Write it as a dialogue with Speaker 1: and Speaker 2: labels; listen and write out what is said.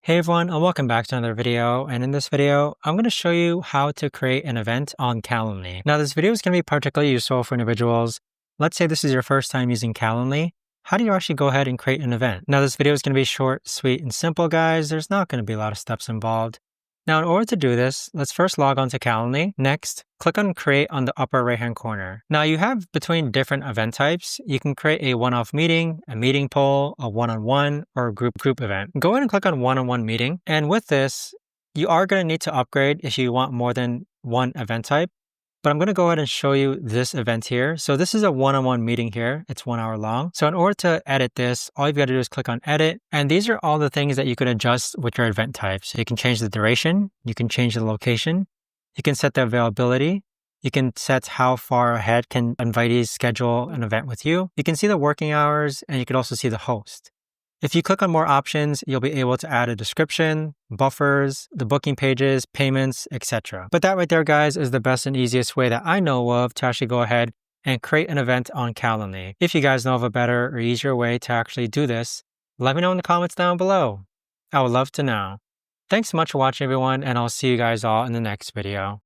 Speaker 1: Hey everyone, and welcome back to another video. And in this video, I'm going to show you how to create an event on Calendly. Now, this video is going to be particularly useful for individuals. Let's say this is your first time using Calendly. How do you actually go ahead and create an event? Now, this video is going to be short, sweet, and simple, guys. There's not going to be a lot of steps involved. Now, in order to do this, let's first log on to Calendly. Next, click on Create on the upper right-hand corner. Now, you have between different event types. You can create a one-off meeting, a meeting poll, a one-on-one, or a group event. Go ahead and click on one-on-one meeting. And with this, you are going to need to upgrade if you want more than one event type. But I'm going to go ahead and show you this event here. So this is a one-on-one meeting here. It's 1 hour long. So in order to edit this, all you've got to do is click on edit. And these are all the things that you can adjust with your event type. So you can change the duration. You can change the location. You can set the availability. You can set how far ahead can invitees schedule an event with you. You can see the working hours, and you can also see the host. If you click on more options, you'll be able to add a description, buffers, the booking pages, payments, etc. But that right there, guys, is the best and easiest way that I know of to actually go ahead and create an event on Calendly. If you guys know of a better or easier way to actually do this, let me know in the comments down below. I would love to know. Thanks so much for watching, everyone, and I'll see you guys all in the next video.